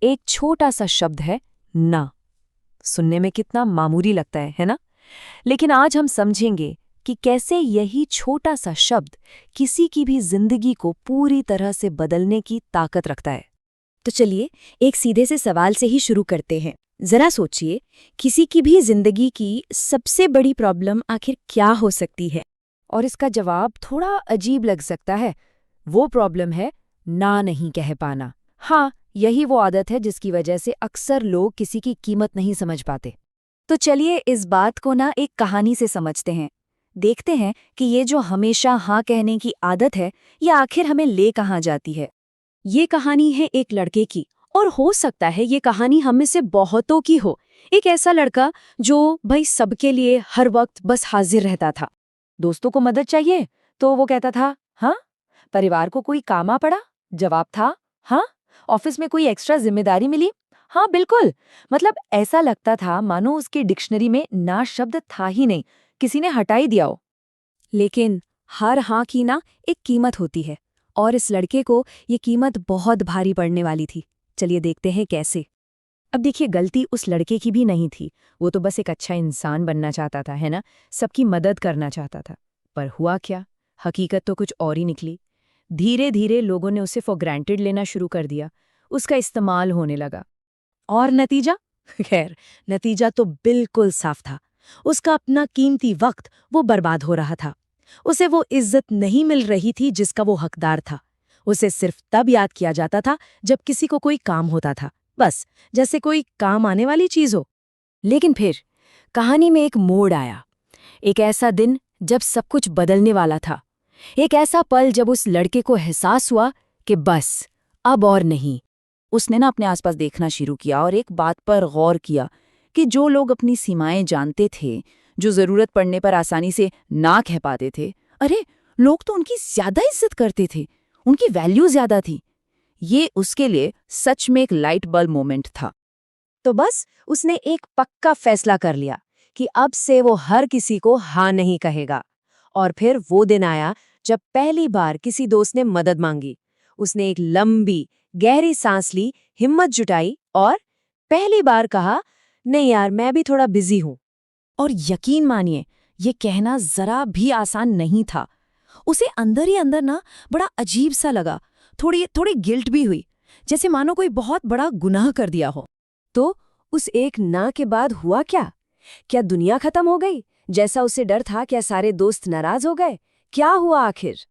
एक छोटा सा शब्द है ना। सुनने में कितना मामूली लगता है ना? लेकिन आज हम समझेंगे कि कैसे यही छोटा सा शब्द किसी की भी जिंदगी को पूरी तरह से बदलने की ताकत रखता है। तो चलिए एक सीधे से सवाल से ही शुरू करते हैं। जरा सोचिए, किसी की भी जिंदगी की सबसे बड़ी प्रॉब्लम आखिर क्या हो सकती है? और इसका जवाब थोड़ा अजीब लग सकता है। वो प्रॉब्लम है ना नहीं कह पाना। हाँ, यही वो आदत है जिसकी वजह से अक्सर लोग किसी की कीमत नहीं समझ पाते। तो चलिए इस बात को ना एक कहानी से समझते हैं। देखते हैं कि ये जो हमेशा हाँ कहने की आदत है, ये आखिर हमें ले कहाँ जाती है। ये कहानी है एक लड़के की, और हो सकता है ये कहानी हम में से बहुतों की हो। एक ऐसा लड़का जो भाई सबके लिए हर वक्त बस हाजिर रहता था। दोस्तों को मदद चाहिए तो वो कहता था हाँ। परिवार को कोई काम आ पड़ा, जवाब था हाँ। ऑफिस में कोई एक्स्ट्रा जिम्मेदारी मिली, हाँ बिल्कुल। मतलब ऐसा लगता था मानो उसकी डिक्शनरी में ना शब्द था ही नहीं, किसी ने हटा ही दिया हो। लेकिन हर हाँ की ना एक कीमत होती है, और इस लड़के को ये कीमत बहुत भारी पड़ने वाली थी। चलिए देखते हैं कैसे। अब देखिए, गलती उस लड़के की भी नहीं थी। वो तो बस एक अच्छा इंसान बनना चाहता था, है ना? सबकी मदद करना चाहता था। पर हुआ क्या? हकीकत तो कुछ और ही निकली। धीरे धीरे लोगों ने उसे फॉर ग्रांटेड लेना शुरू कर दिया। उसका इस्तेमाल होने लगा। और नतीजा? खैर, नतीजा तो बिल्कुल साफ था। उसका अपना कीमती वक्त वो बर्बाद हो रहा था। उसे वो इज्जत नहीं मिल रही थी जिसका वो हकदार था। उसे सिर्फ तब याद किया जाता था जब किसी को कोई काम होता था, बस जैसे कोई काम आने वाली चीज हो। लेकिन फिर कहानी में एक मोड़ आया। एक ऐसा दिन जब सब कुछ बदलने वाला था। एक ऐसा पल जब उस लड़के को एहसास हुआ कि बस अब और नहीं। उसने ना अपने आसपास देखना शुरू किया और एक बात पर गौर किया कि जो लोग अपनी सीमाएं जानते थे, जो जरूरत पड़ने पर आसानी से ना कह पाते थे, अरे लोग तो उनकी ज्यादा इज्जत करते थे, उनकी वैल्यू ज्यादा थी। ये उसके लिए सच में एक लाइट बल्ब मोमेंट था। तो बस उसने एक पक्का फैसला कर लिया कि अब से वो हर किसी को हाँ नहीं कहेगा। और फिर वो दिन आया जब पहली बार किसी दोस्त ने मदद मांगी। उसने एक लंबी गहरी सांस ली, हिम्मत जुटाई और पहली बार कहा, नहीं यार, मैं भी थोड़ा बिजी हूं। और यकीन मानिए, ये कहना जरा भी आसान नहीं था। उसे अंदर ही अंदर ना बड़ा अजीब सा लगा। थोड़ी थोड़ी गिल्ट भी हुई, जैसे मानो कोई बहुत बड़ा गुनाह कर दिया हो। तो उस एक ना के बाद हुआ क्या? क्या दुनिया खत्म हो गई? जैसा उसे डर था, क्या सारे दोस्त नाराज हो गए? क्या हुआ आखिर?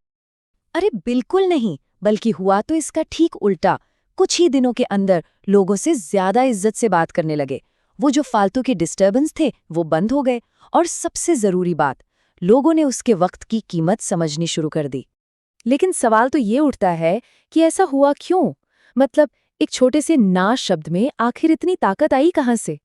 अरे बिल्कुल नहीं, बल्कि हुआ तो इसका ठीक उल्टा। कुछ ही दिनों के अंदर लोगों से ज्यादा इज्जत से बात करने लगे। वो जो फालतू के डिस्टर्बेंस थे वो बंद हो गए, और सबसे जरूरी बात, लोगों ने उसके वक्त की कीमत समझनी शुरू कर दी। लेकिन सवाल तो ये उठता है कि ऐसा हुआ क्यों? मतलब एक छोटे से ना शब्द में आखिर इतनी ताकत आई कहाँ से?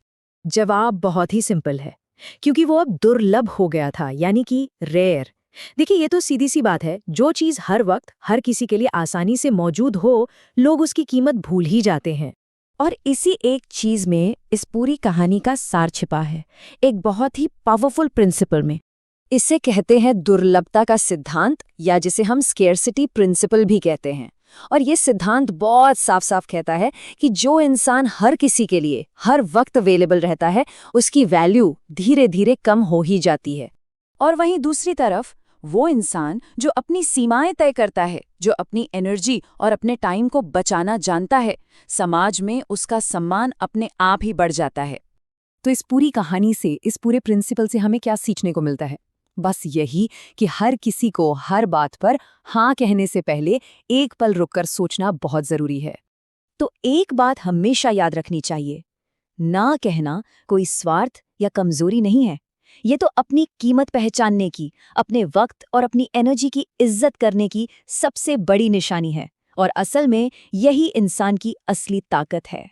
जवाब बहुत ही सिंपल है, क्योंकि वो अब दुर्लभ हो गया था, यानी कि रेयर। देखिए, ये तो सीधी सी बात है, जो चीज हर वक्त हर किसी के लिए आसानी से मौजूद हो, लोग उसकी कीमत भूल ही जाते हैं। और इसी एक चीज में इस पूरी कहानी का सार छिपा है, एक बहुत ही पावरफुल प्रिंसिपल में। इसे कहते हैं दुर्लभता का सिद्धांत, या जिसे हम स्केर्सिटी प्रिंसिपल भी कहते हैं। और ये सिद्धांत बहुत साफ साफ कहता है कि जो इंसान हर किसी के लिए हर वक्त अवेलेबल रहता है, उसकी वैल्यू धीरे धीरे कम हो ही जाती है। और वहीं दूसरी तरफ वो इंसान जो अपनी सीमाएं तय करता है, जो अपनी एनर्जी और अपने टाइम को बचाना जानता है, समाज में उसका सम्मान अपने आप ही बढ़ जाता है। तो इस पूरी कहानी से, इस पूरे प्रिंसिपल से हमें क्या सीखने को मिलता है? बस यही कि हर किसी को हर बात पर हाँ कहने से पहले एक पल रुककर सोचना बहुत जरूरी है। तो एक बात हमेशा याद रखनी चाहिए, ना कहना कोई स्वार्थ या कमजोरी नहीं है। ये तो अपनी कीमत पहचानने की, अपने वक्त और अपनी एनर्जी की इज्जत करने की सबसे बड़ी निशानी है। और असल में यही इंसान की असली ताकत है।